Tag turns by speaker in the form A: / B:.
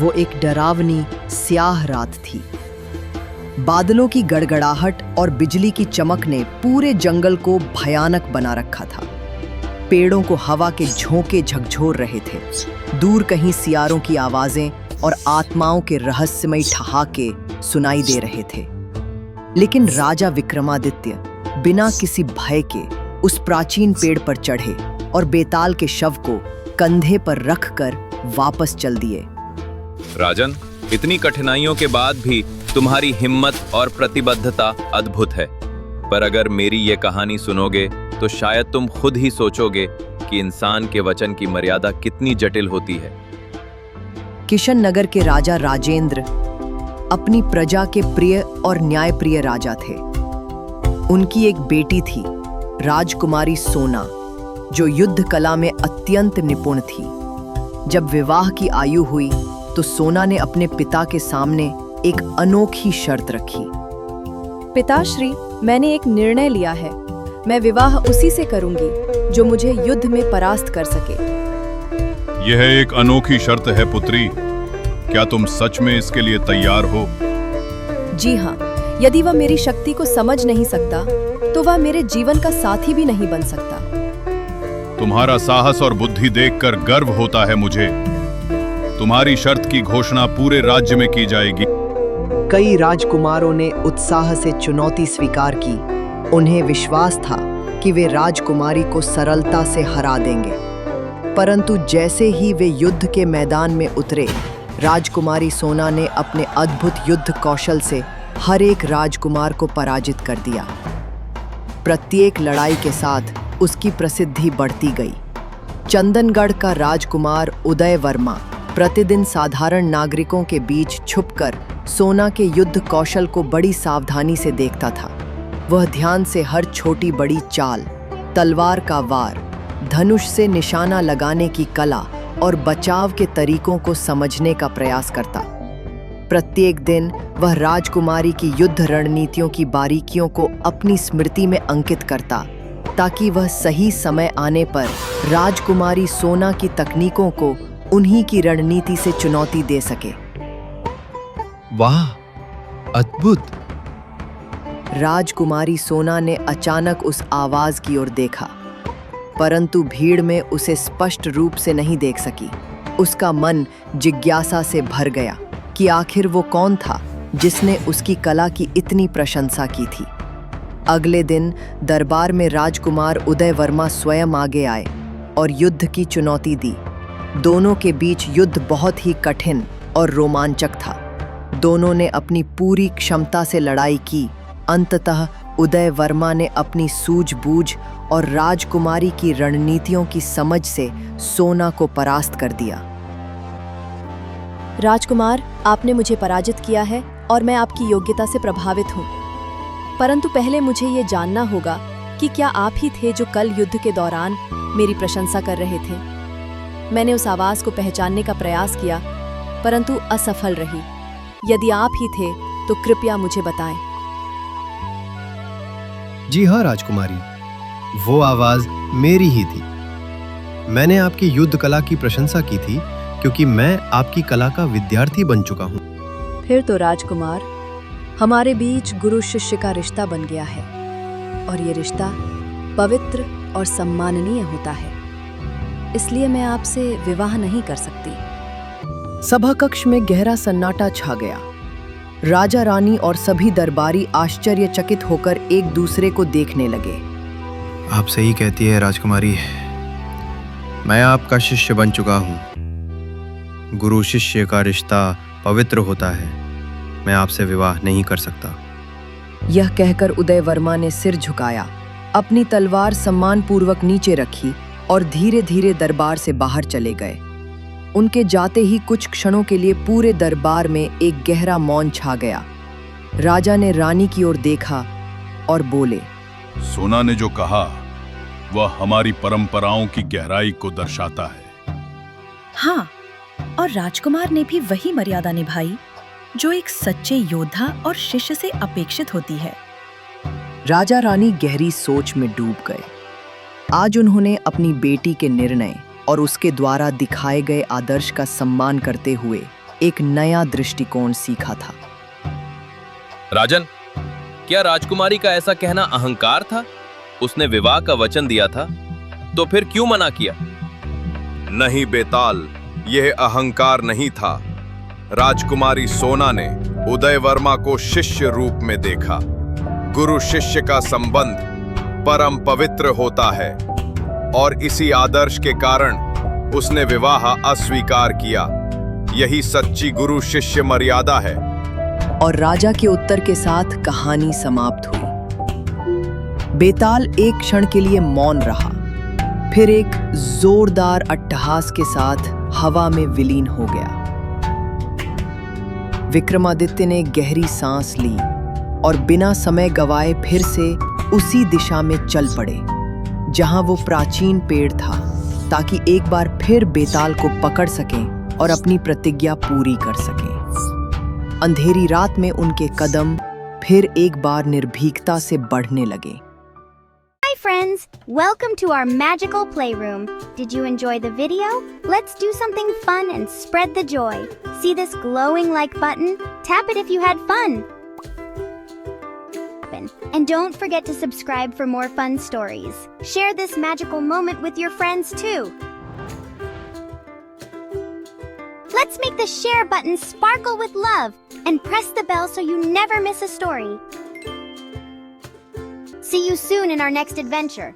A: वो एक डरावनी स्याह रात थी। बादलों की गड़गड़ाहट और बिजली की चमक ने पूरे जंगल को भयानक बना रखा था। पेड़ों को हवा के झोंके झकझोर रहे थे। दूर कहीं सियारों की आवाजें और आत्माओं के रहस्यमयी ठहाके सुनाई दे रहे थे। लेकिन राजा विक्रमादित्य बिना किसी भय के उस प्राचीन पेड़ पर चढ़े और बेताल के शव को कंधे पर रखकर वापस चल दिए।
B: राजन, इतनी कठिनाइयों के बाद भी तुम्हारी हिम्मत और प्रतिबद्धता अद्भुत है। पर अगर मेरी ये कहानी सुनोगे तो शायद तुम खुद ही सोचोगे कि इंसान के वचन की मर्यादा कितनी जटिल होती है।
A: किशन नगर के राजा राजेंद्र अपनी प्रजा के प्रिय और न्यायप्रिय राजा थे। उनकी एक बेटी थी, राजकुमारी सोना, जो युद्ध कला में अत्यंत निपुण थी। जब विवाह की आयु हुई तो सोना ने अपने पिता के सामने एक अनोखी शर्त रखी।
C: पिताश्री, मैंने एक निर्णय लिया है। मैं विवाह उसी से करूंगी जो मुझे युद्ध में परास्त कर सके।
D: यह एक अनोखी शर्त है पुत्री। क्या तुम सच में इसके लिए तैयार हो?
C: जी हाँ, यदि वह मेरी शक्ति को समझ नहीं सकता तो वह मेरे जीवन का साथी भी नहीं बन सकता।
D: तुम्हारा साहस और बुद्धि देखकर गर्व होता है मुझे। तुम्हारी शर्त की घोषणा पूरे राज्य में की जाएगी।
A: कई राजकुमारों ने उत्साह से चुनौती स्वीकार की। उन्हें विश्वास था कि वे राजकुमारी को सरलता से हरा देंगे। परंतु जैसे ही वे युद्ध के मैदान में उतरे, राजकुमारी सोना ने अपने अद्भुत युद्ध कौशल से हर एक राजकुमार को पराजित कर दिया। प्रत्येक लड़ाई के साथ उसकी प्रसिद्धि बढ़ती गई। चंदनगढ़ का राजकुमार उदय वर्मा प्रतिदिन साधारण नागरिकों के बीच छुपकर सोना के युद्ध कौशल को बड़ी सावधानी से देखता था। वह ध्यान से हर छोटी बड़ी चाल, तलवार का वार, धनुष से निशाना लगाने की कला और बचाव के तरीकों को समझने का प्रयास करता। प्रत्येक दिन वह राजकुमारी की युद्ध रणनीतियों की बारीकियों को अपनी स्मृति में अंकित करता, ताकि वह सही समय आने पर राजकुमारी सोना की तकनीकों को उन्हीं की रणनीति से चुनौती दे सके।
E: वाह, अद्भुत!
A: राजकुमारी सोना ने अचानक उस आवाज की ओर देखा, परंतु भीड़ में उसे स्पष्ट रूप से नहीं देख सकी। उसका मन जिज्ञासा से भर गया कि आखिर वो कौन था जिसने उसकी कला की इतनी प्रशंसा की थी। अगले दिन दरबार में राजकुमार उदय वर्मा स्वयं आगे आए और युद्ध की चुनौती दी। दोनों के बीच युद्ध बहुत ही कठिन और रोमांचक था। दोनों ने अपनी पूरी क्षमता से लड़ाई की। अंततः उदय वर्मा ने अपनी सूझबूझ और राजकुमारी की रणनीतियों की समझ से सोना को परास्त कर दिया।
C: राजकुमार, आपने मुझे पराजित किया है और मैं आपकी योग्यता से प्रभावित हूँ। परंतु पहले मुझे ये जानना होगा कि क्या आप ही थे जो कल युद्ध के दौरान मेरी प्रशंसा कर रहे थे। मैंने उस आवाज को पहचानने का प्रयास किया, परंतु असफल रही। यदि आप ही थे तो कृपया मुझे बताएं।
E: जी हाँ राजकुमारी, वो आवाज मेरी ही थी। मैंने आपकी युद्ध कला की प्रशंसा की थी क्योंकि मैं आपकी कला का विद्यार्थी बन चुका हूँ।
C: फिर तो राजकुमार, हमारे बीच गुरु शिष्य का रिश्ता बन गया है और ये रिश्ता पवित्र और सम्माननीय होता है। इसलिए मैं आपसे विवाह नहीं कर सकती।
A: सभा कक्ष में गहरा सन्नाटा छा गया। राजा रानी और सभी दरबारी आश्चर्यचकित होकर एक दूसरे को देखने लगे।
E: आप सही कहती है राजकुमारी, मैं आपका शिष्य बन चुका हूँ। गुरु शिष्य का रिश्ता पवित्र होता है। मैं आपसे विवाह नहीं कर सकता।
A: यह कहकर उदय वर्मा ने सिर झुकाया, अपनी तलवार सम्मानपूर्वक नीचे रखी और धीरे धीरे दरबार से बाहर चले गए। उनके जाते ही कुछ क्षणों के लिए पूरे दरबार में एक गहरा मौन छा गया। राजा ने रानी की ओर देखा और बोले,
D: सोना ने जो कहा वह हमारी परंपराओं की गहराई को दर्शाता है।
F: हाँ, और राजकुमार ने भी वही मर्यादा निभाई जो एक सच्चे योद्धा और शिष्य से अपेक्षित होती है।
A: राजा रानी गहरी सोच में डूब गए। आज उन्होंने अपनी बेटी के निर्णय और उसके द्वारा दिखाए गए आदर्श का सम्मान करते हुए एक नया दृष्टिकोण सीखा था।
B: राजन, क्या राजकुमारी का ऐसा कहना अहंकार था? उसने विवाह का वचन दिया था, तो फिर क्यों मना किया?
D: नहीं बेताल, यह अहंकार नहीं था। राजकुमारी सोना ने उदय वर्मा को शिष्य रूप में देखा। गुरु शिष्य का संबंध परम पवित्र होता है और इसी आदर्श के कारण उसने विवाह अस्वीकार किया। यही सच्ची गुरु शिष्य मर्यादा है।
A: और राजा के उत्तर के साथ कहानी समाप्त हुई। बेताल एक क्षण के लिए मौन रहा, फिर एक जोरदार अट्टहास के साथ हवा में विलीन हो गया। विक्रमादित्य ने गहरी सांस ली और बिना समय गवाए फिर से उसी दिशा में चल पड़े जहां वो प्राचीन पेड़ था, ताकि एक बार फिर बेताल को पकड़ सकें और अपनी प्रतिज्ञा पूरी कर सकें। अंधेरी रात में उनके कदम फिर एक बार निर्भीकता से बढ़ने लगे।
G: Hi friends, welcome to our magical playroom. Did you enjoy the video? Let's do something fun and spread the joy. See this glowing like button? Tap it if you had fun. And don't forget to subscribe for more fun stories. Share this magical moment with your friends too. Let's make the share button sparkle with love and press the bell so you never miss a story. See you soon in our next adventure.